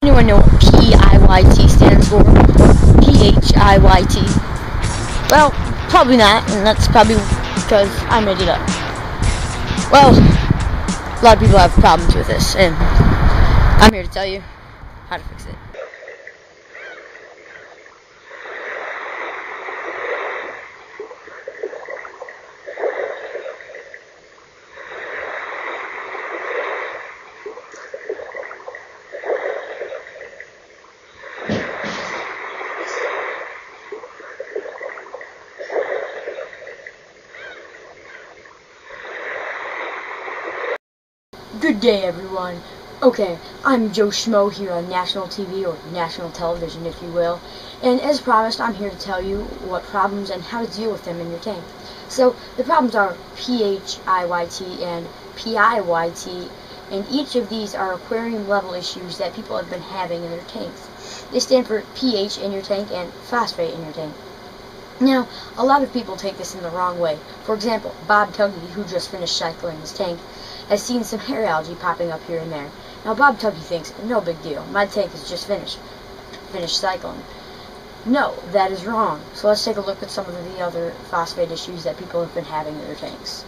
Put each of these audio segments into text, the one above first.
Anyone know what PIYT stands for? PHIYT. Well, probably not, and that's probably because I made it up. Well, a lot of people have problems with this, and I'm here to tell you how to fix it. Good day, everyone. Okay, I'm Joe Schmo here on national TV, or national television, if you will. And as promised, I'm here to tell you what problems and how to deal with them in your tank. So, the problems are PHIYT and PIYT, and each of these are aquarium level issues that people have been having in their tanks. They stand for pH in your tank and phosphate in your tank. Now, a lot of people take this in the wrong way. For example, Bob Tuggy, who just finished cycling his tank, has seen some hair algae popping up here and there. Now, Bob Tuggy thinks, no big deal, my tank is just finished cycling. No, that is wrong. So let's take a look at some of the other phosphate issues that people have been having in their tanks.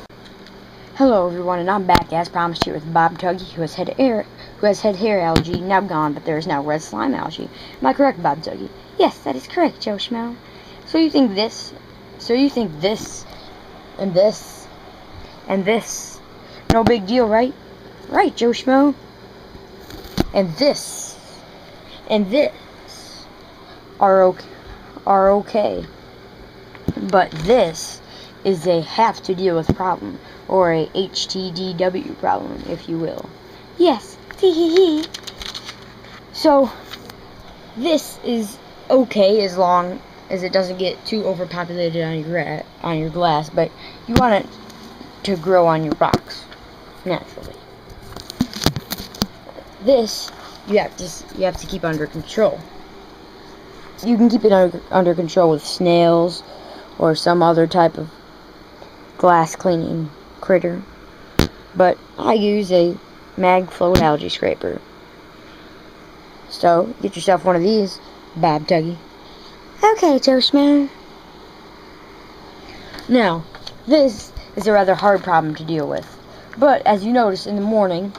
Hello, everyone, and I'm back as promised here with Bob Tuggy, who has had hair algae, now gone, but there is now red slime algae. Am I correct, Bob Tuggy? Yes, that is correct, Joe Schmo. So you think this, and this, and this, no big deal, right? Right, Joe Schmo. And this are okay. But this is a have to deal with problem, or a HTDW problem, if you will. Yes, hee. So this is okay as long as it doesn't get too overpopulated on your glass, but you want it to grow on your rocks naturally. This you have to keep under control. You can keep it under control with snails or some other type of glass cleaning critter, but I use a mag float algae scraper. So get yourself one of these, Bob Tuggy. Okay, Joe Schmo. Now, this is a rather hard problem to deal with, but as you notice in the morning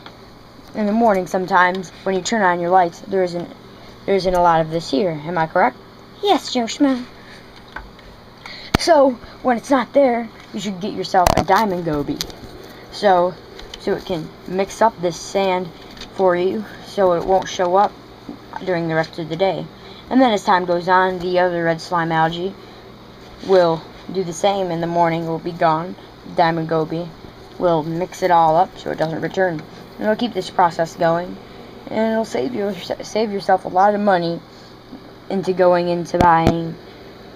sometimes when you turn on your lights, there isn't a lot of this here. Am I correct? Yes, Joe Schmo. So when it's not there, you should get yourself a diamond goby, so it can mix up this sand for you, so it won't show up during the rest of the day. And then as time goes on, the other red slime algae will do the same. In the morning, it will be gone. Diamond goby will mix it all up so it doesn't return. And it'll keep this process going, and it'll save yourself a lot of money into buying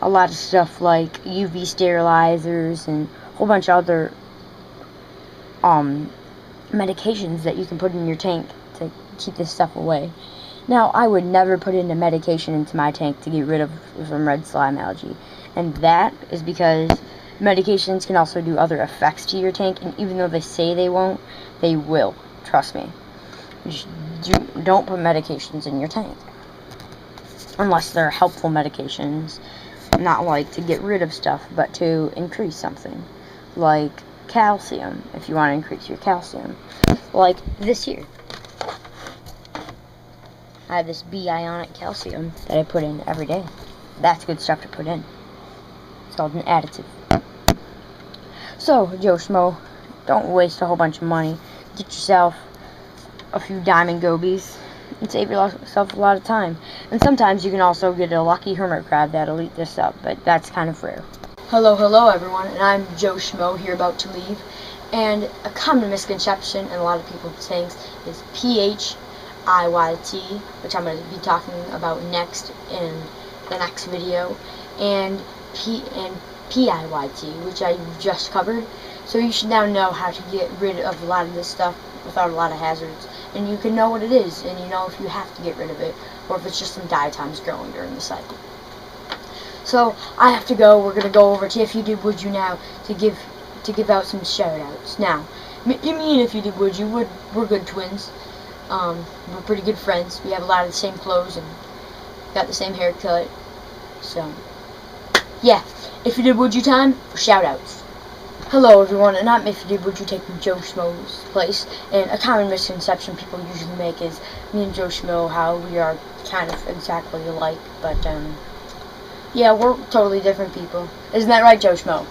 a lot of stuff like UV sterilizers and a whole bunch of other medications that you can put in your tank to keep this stuff away. Now, I would never put in a medication into my tank to get rid of some red slime algae, and that is because medications can also do other effects to your tank, and even though they say they won't, they will. Trust me. Don't put medications in your tank unless they're helpful medications, not like to get rid of stuff, but to increase something, like calcium, if you want to increase your calcium, like this here. I have this B-ionic calcium that I put in every day. That's good stuff to put in. It's called an additive. So, Joe Schmo, don't waste a whole bunch of money. Get yourself a few diamond gobies and save yourself a lot of time. And sometimes you can also get a lucky hermit crab that'll eat this up, but that's kind of rare. Hello everyone, and I'm Joe Schmo here about to leave. And a common misconception in a lot of people's tanks is PHIYT, which I'm going to be talking about next in the next video, and PIYT, which I just covered. So you should now know how to get rid of a lot of this stuff without a lot of hazards, and you can know what it is, and you know if you have to get rid of it, or if it's just some diatoms growing during the cycle. So I have to go. We're going to go over to If You Did Would You now to give out some shout outs. Now, me and If You Did Would You, we're good twins. We're pretty good friends. We have a lot of the same clothes and got the same haircut. So, yeah. If you did Would You time, shout outs. Hello everyone, and I'm If You Did Would You taking Joe Schmo's place. And a common misconception people usually make is me and Joe Schmo, how we are kind of exactly alike, but yeah, we're totally different people. Isn't that right, Joe Schmo?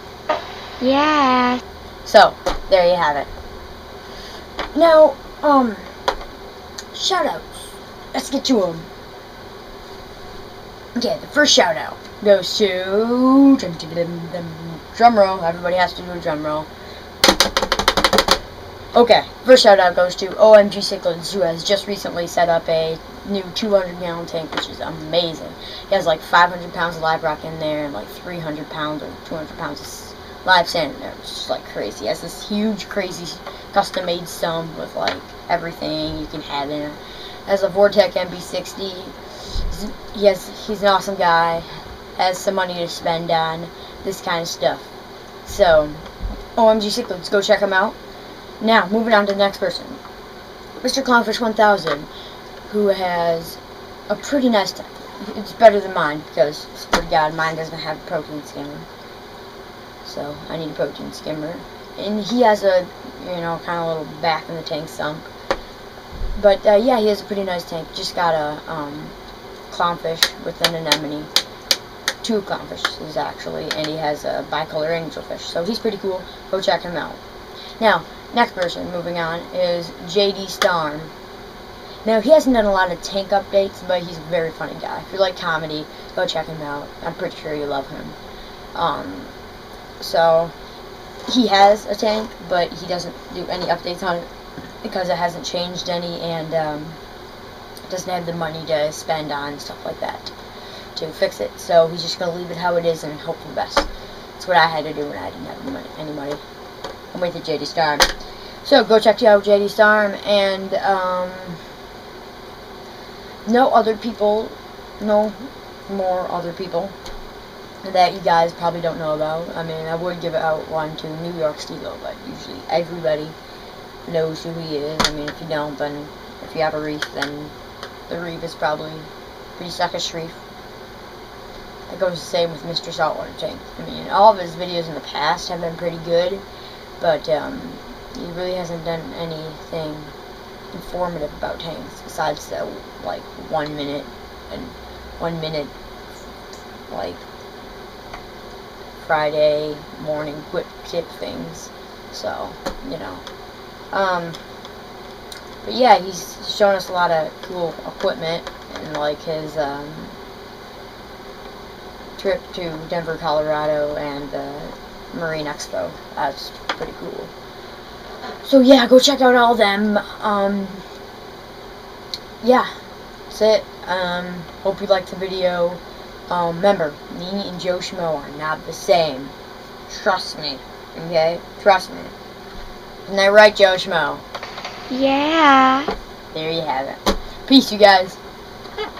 Yeah. So, there you have it. Now, shout outs. Let's get to them. Okay, the first shout out goes to drum roll. Everybody has to do a drum roll. Okay, first shout out goes to OMG Cichlids, who has just recently set up a new 200-gallon tank, which is amazing. He has like 500 pounds of live rock in there and like 300 pounds or 200 pounds of live sand in there. It's just like crazy. He has this huge, crazy, custom-made stump with like everything you can have in it. Has a Vortec MB60. He's an awesome guy. Has some money to spend on this kind of stuff. So, OMG Cichlids, go check him out. Now, moving on to the next person. Mr. Clownfish 1000, who has a pretty nice tank. It's better than mine, because, swear to God, mine doesn't have a protein skimmer. So, I need a protein skimmer. And he has a, kind of little back in the tank sump. But, yeah, he has a pretty nice tank. Just got a, clownfish with an anemone. 2 clownfishes, actually. And he has a bicolor angelfish. So, he's pretty cool. Go check him out. Now, next person, moving on, is JD Starm. Now, he hasn't done a lot of tank updates, but he's a very funny guy. If you like comedy, go check him out. I'm pretty sure you love him. So, he has a tank, but he doesn't do any updates on it because it hasn't changed any, and doesn't have the money to spend on stuff like that to fix it. So, he's just going to leave it how it is and hope for the best. That's what I had to do when I didn't have any money. I'm with JD Starm. So, go check out JD Starm, and, no more other people that you guys probably don't know about. I mean, I would give out one to New York Steelo, but usually everybody knows who he is. I mean, if you don't, then if you have a reef, then the reef is probably pretty suckish reef. It goes the same with Mr. Saltwater Tank. I mean, all of his videos in the past have been pretty good, but he really hasn't done anything informative about tanks besides the like 1 minute and 1 minute like Friday morning quick tip things. So, but yeah, he's shown us a lot of cool equipment, and like his trip to Denver, Colorado, and the Marine Expo. That's pretty cool. So yeah, go check out all them. Yeah, that's it. Hope you liked the video. Remember, me and Joe Schmo are not the same. Trust me, okay? Trust me. Isn't that right, Joe Schmo? Yeah. There you have it. Peace, you guys.